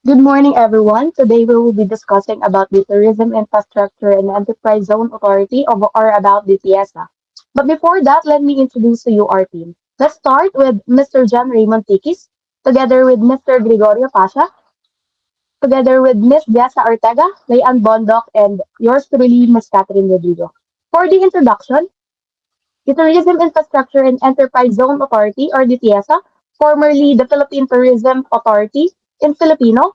Good morning, everyone. Today we will be discussing about the Tourism Infrastructure and Enterprise Zone Authority or about the TIESA. But before that, let me introduce to you our team. Let's start with Mr. John Raymond Tikis, together with Mr. Gregorio Pasha, together with Ms. Jessa Ortega, Layan Bondoc, and yours truly, Ms. Catherine Rodrigo. For the introduction, the Tourism Infrastructure and Enterprise Zone Authority or the TIESA, formerly the Philippine Tourism Authority in Filipino,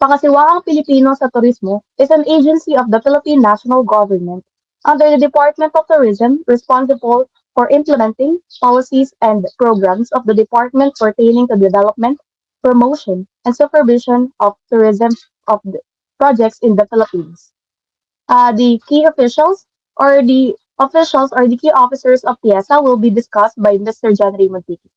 Pangasiwahang Pilipino sa Turismo, is an agency of the Philippine national government under the Department of Tourism responsible for implementing policies and programs of the department pertaining to development, promotion, and supervision of tourism of the projects in the Philippines. The key officials or the key officers of TIESA will be discussed by Mr. John Raymond Tiki.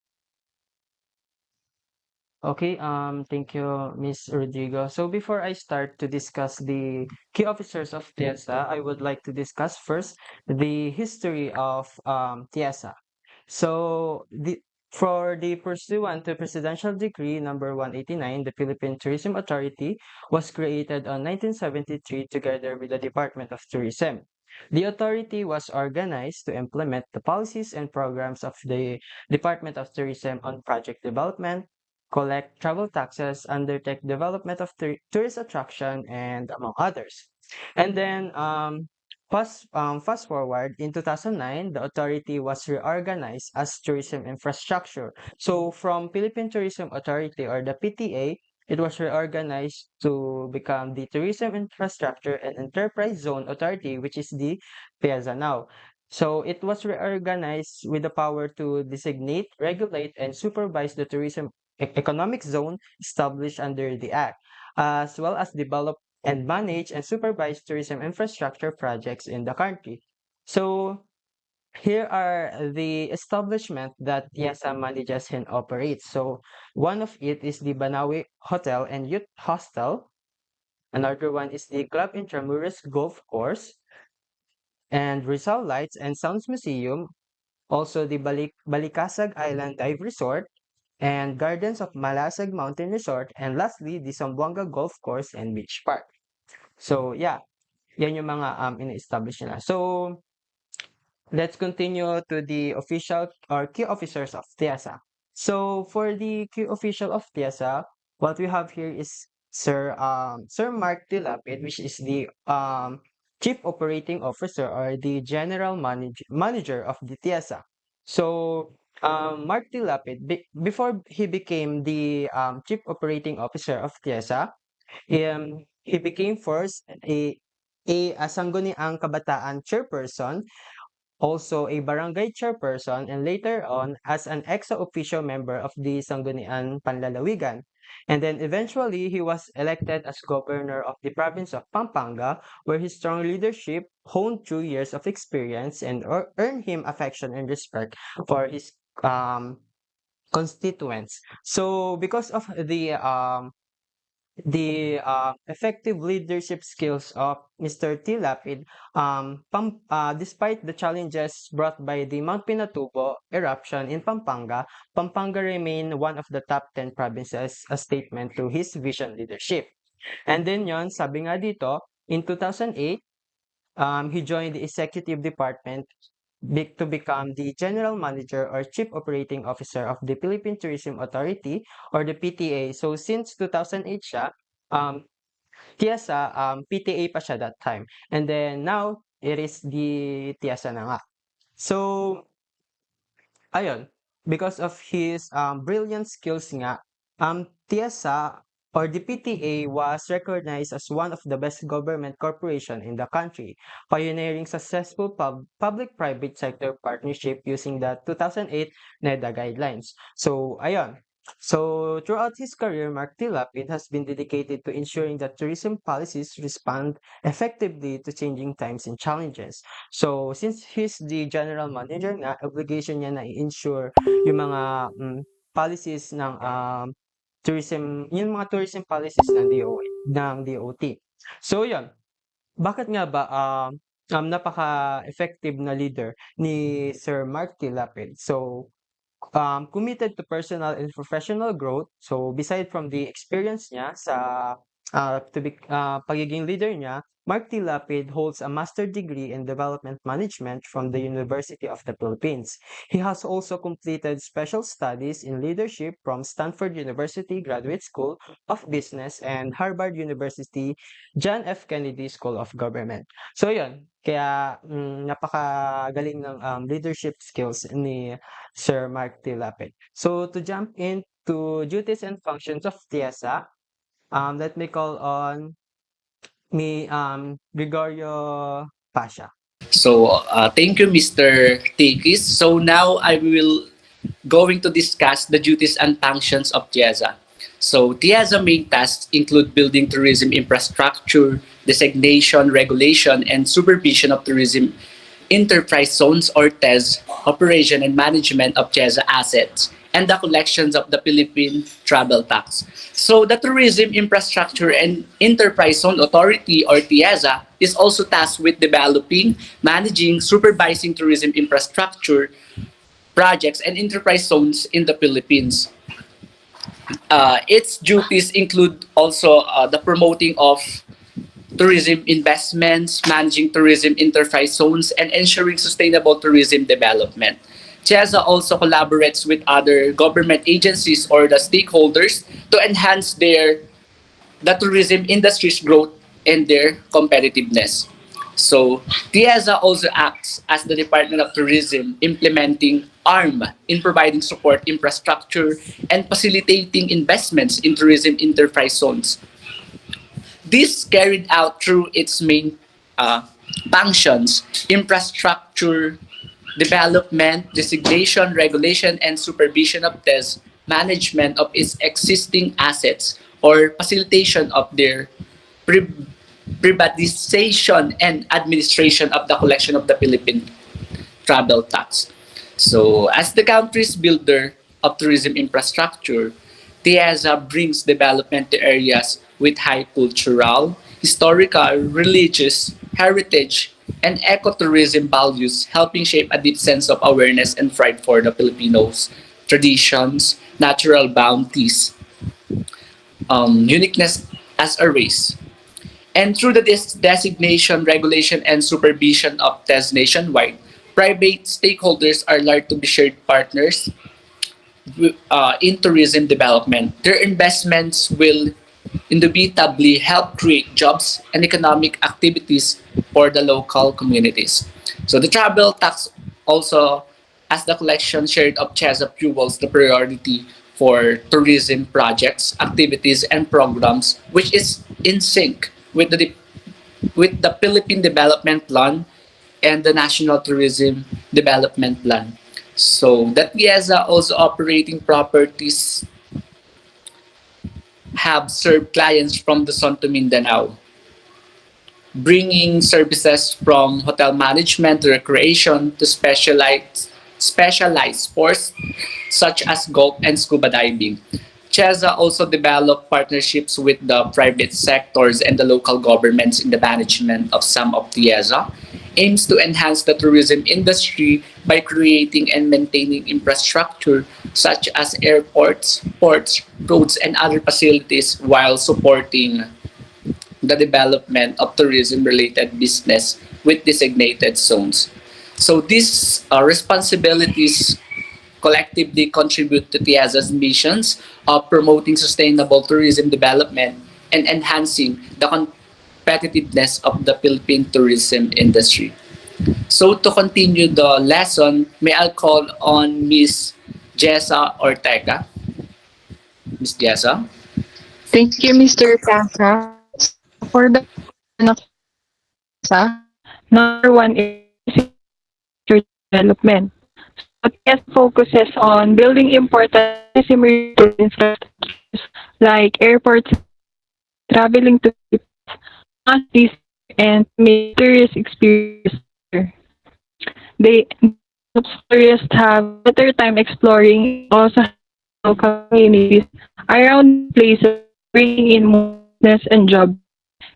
Okay, thank you, Miss Rodrigo. So before I start to discuss the key officers of TIESA, I would like to discuss first the history of TIESA. So for the pursuant to Presidential Decree number 189, the Philippine Tourism Authority was created on 1973 together with the Department of Tourism. The authority was organized to implement the policies and programs of the Department of Tourism on project development, collect travel taxes, undertake development of tourist attraction, and among others. And then fast forward in 2009, the authority was reorganized as tourism infrastructure. So from Philippine Tourism Authority or the PTA, it was reorganized to become the Tourism Infrastructure and Enterprise Zone Authority, which is the PIAZA now. So it was reorganized with the power to designate, regulate, and supervise the tourism economic zone established under the Act, as well as develop and manage and supervise tourism infrastructure projects in the country. So here are the establishment that TIESA manages and operates. So one of it is the Banawi Hotel and Youth Hostel. Another one is the Club Intramuros Golf Course and Rizal Lights and Sounds Museum. Also the Balikasag Island Dive Resort and Gardens of Malasag Mountain Resort. And lastly, the Zamboanga Golf Course and Beach Park. So yeah, yan yung mga ina-establish nila. So let's continue to the official or key officers of TIESA. So for the key official of TIESA, what we have here is Sir Mark Tilapid, which is the Chief Operating Officer or the General Manager of the TIESA. So Mark Tilapid, before he became the Chief Operating Officer of TIESA, he became first a Sangguniang Kabataan Chairperson, also a barangay chairperson, and later on as an ex-officio member of the Sangguniang Panlalawigan. And then eventually he was elected as governor of the province of Pampanga, where his strong leadership honed 2 years of experience and earned him affection and respect for his um, constituents. So because of the effective leadership skills of Mr. T. Lapid, despite the challenges brought by the Mount Pinatubo eruption in Pampanga, Pampanga remained one of the top 10 provinces, a statement to his vision leadership. And then yon, sabi nga dito, in 2008, he joined the executive department to become the general manager or chief operating officer of the Philippine Tourism Authority or the PTA. So since 2008 siya, um, TIESA, PTA pa siya that time. And then now, it is the TIESA na nga. So, ayun, because of his brilliant skills nga, TIESA or the PTA was recognized as one of the best government corporation in the country, pioneering successful public-private sector partnership using the 2008 NEDA guidelines. So, ayun. So, throughout his career, Mark Tilapid has been dedicated to ensuring that tourism policies respond effectively to changing times and challenges. So, since he's the general manager nga, obligation niya na i-ensure yung mga policies ng tourism policies ng DOT. So, yun. Bakit nga ba napaka-effective na leader ni Sir Mark T. Lapid? So, committed to personal and professional growth. So beside from the experience niya sa pagiging leader niya, Mark T. Lapid holds a master degree in development management from the University of the Philippines. He has also completed special studies in leadership from Stanford University Graduate School of Business and Harvard University John F. Kennedy School of Government. So yun, kaya napakagaling ng leadership skills ni Sir Mark T. Lapid. So to jump into duties and functions of TIESA, let me call on me Gregorio Pasha. Thank you, Mr. Tikis. So now I will going to discuss the duties and functions of TIEZA. So TIEZA main tasks include building tourism infrastructure, designation, regulation, and supervision of tourism enterprise zones or TEZ, operation and management of TIEZA assets, and the collections of the Philippine travel tax. So the Tourism Infrastructure and Enterprise Zone Authority or TIEZA is also tasked with developing, managing, supervising tourism infrastructure projects and enterprise zones in the Philippines. Its duties include also the promoting of tourism investments, managing tourism enterprise zones, and ensuring sustainable tourism development. CHESA also collaborates with other government agencies or the stakeholders to enhance the tourism industry's growth and their competitiveness. So, TIEZA also acts as the Department of Tourism, implementing ARM in providing support infrastructure and facilitating investments in tourism enterprise zones. This carried out through its main functions: infrastructure development, designation, regulation, and supervision of TES, management of its existing assets, or facilitation of their pri- privatization and administration of the collection of the Philippine travel tax. So, as the country's builder of tourism infrastructure, TIEZA brings development to areas with high cultural, historical, religious, heritage, and ecotourism values, helping shape a deep sense of awareness and pride for the Filipinos, traditions, natural bounties, uniqueness as a race. And through the designation, regulation, and supervision of TES nationwide, private stakeholders are allowed to be shared partners in tourism development. Their investments will indubitably help create jobs and economic activities for the local communities. So the travel tax also, as the collection shared of CHESA fuels the priority for tourism projects, activities, and programs, which is in sync with the Philippine Development Plan and the National Tourism Development Plan. So that TIEZA also operating properties have served clients from Luzon to Mindanao, bringing services from hotel management to recreation to specialized sports such as golf and scuba diving. CHESA also developed partnerships with the private sectors and the local governments in the management of some of TIEZA, aims to enhance the tourism industry by creating and maintaining infrastructure such as airports, ports, roads, and other facilities while supporting the development of tourism-related business with designated zones. So these responsibilities collectively contribute to TIEZA's missions of promoting sustainable tourism development and enhancing the competitiveness of the Philippine tourism industry. So to continue the lesson, may I call on Miss Jessa Ortega. Miss Jessa? Thank you, Mr. Pasa. So for the of PASA, number one is infrastructure development. So TS focuses on building important tourism-related infrastructures like airports, traveling to cities, and make tourist experience better. They help tourists have better time exploring, also local communities around places, bringing in more business and jobs.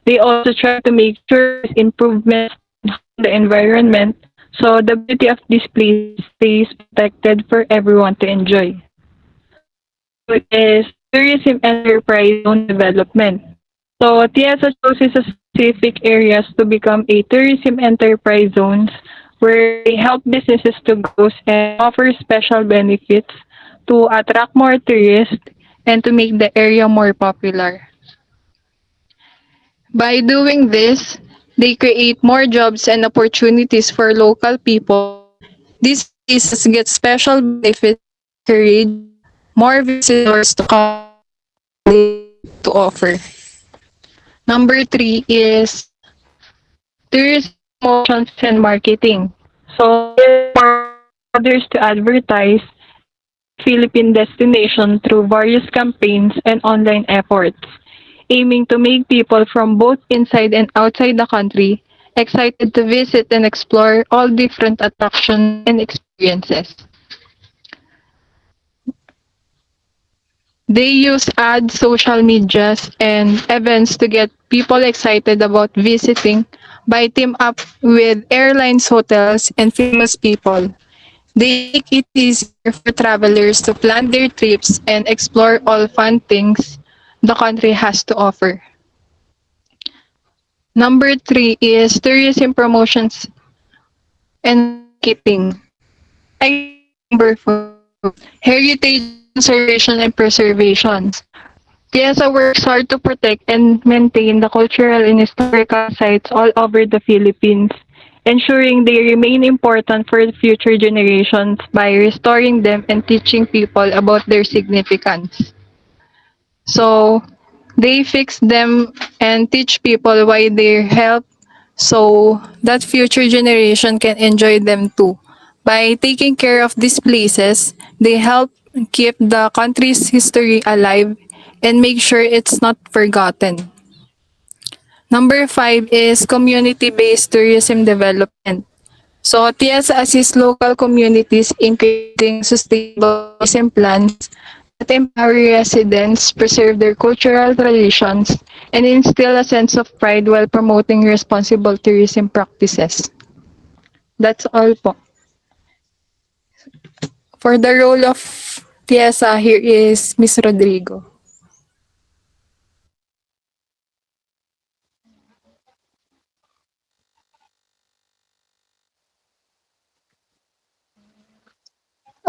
They also try to make sure improvements in the environment So the beauty of this place stays protected for everyone to enjoy. Number 2 is tourism enterprise zone development. So TIESA chooses a specific areas to become a tourism enterprise zones where they help businesses to grow and offer special benefits to attract more tourists and to make the area more popular. By doing this, they create more jobs and opportunities for local people. These places get special benefits and encourage more visitors to come to offer. Number 3 is tourism promotions and marketing. So, others to advertise Philippine destination through various campaigns and online efforts, aiming to make people from both inside and outside the country excited to visit and explore all different attractions and experiences. They use ads, social medias, and events to get people excited about visiting by team up with airlines, hotels, and famous people. They make it easier for travelers to plan their trips and explore all fun things the country has to offer. Number 3 is tourism promotions and marketing. Number 4, heritage conservation and preservation. TIESA works hard to protect and maintain the cultural and historical sites all over the Philippines, ensuring they remain important for the future generations by restoring them and teaching people about their significance. So, they fix them and teach people why they help so that future generation can enjoy them too. By taking care of these places, they help keep the country's history alive and make sure it's not forgotten. Number 5 is community-based tourism development. So TIES assists local communities in creating sustainable tourism plans that empower residents, preserve their cultural traditions, and instill a sense of pride while promoting responsible tourism practices. That's all po. For the role of Tiesa, here is Miss Rodrigo.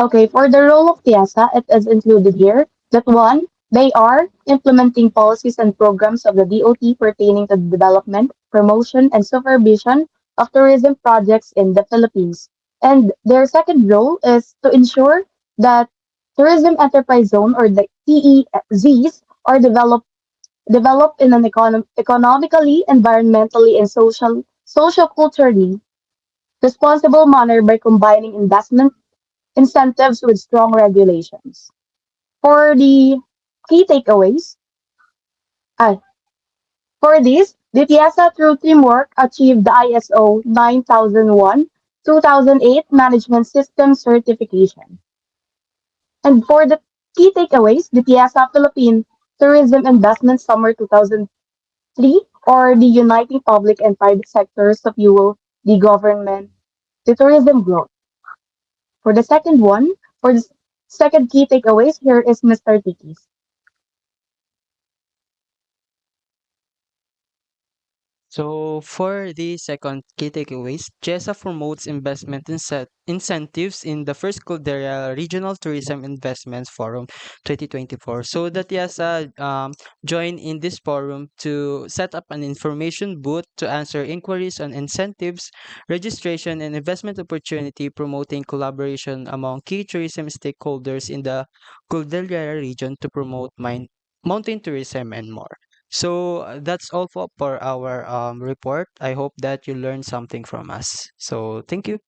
Okay, for the role of TIESA, it is included here that one, they are implementing policies and programs of the DOT pertaining to the development, promotion, and supervision of tourism projects in the Philippines. And their second role is to ensure that tourism enterprise zone or the TEZs are developed in an economically, environmentally, and social culturally responsible manner by combining investment incentives with strong regulations. For the key takeaways, uh, for this, the TIESA through teamwork achieved the ISO 9001-2008 Management System Certification. And for the key takeaways, the TIESA Philippine Tourism Investment Summer 2003, or the Uniting Public and Private Sectors to Fuel the Government, the Tourism Growth. For the second one, for the second key takeaways, here is Mr. Tiki's. So for the second key takeaways, JESA promotes investment incentives in the first Caldera Regional Tourism Investments Forum 2024. So that JESA joined in this forum to set up an information booth to answer inquiries on incentives, registration, and investment opportunity, promoting collaboration among key tourism stakeholders in the Caldera region to promote mountain tourism and more. So that's all for our report. I hope that you learned something from us. So thank you.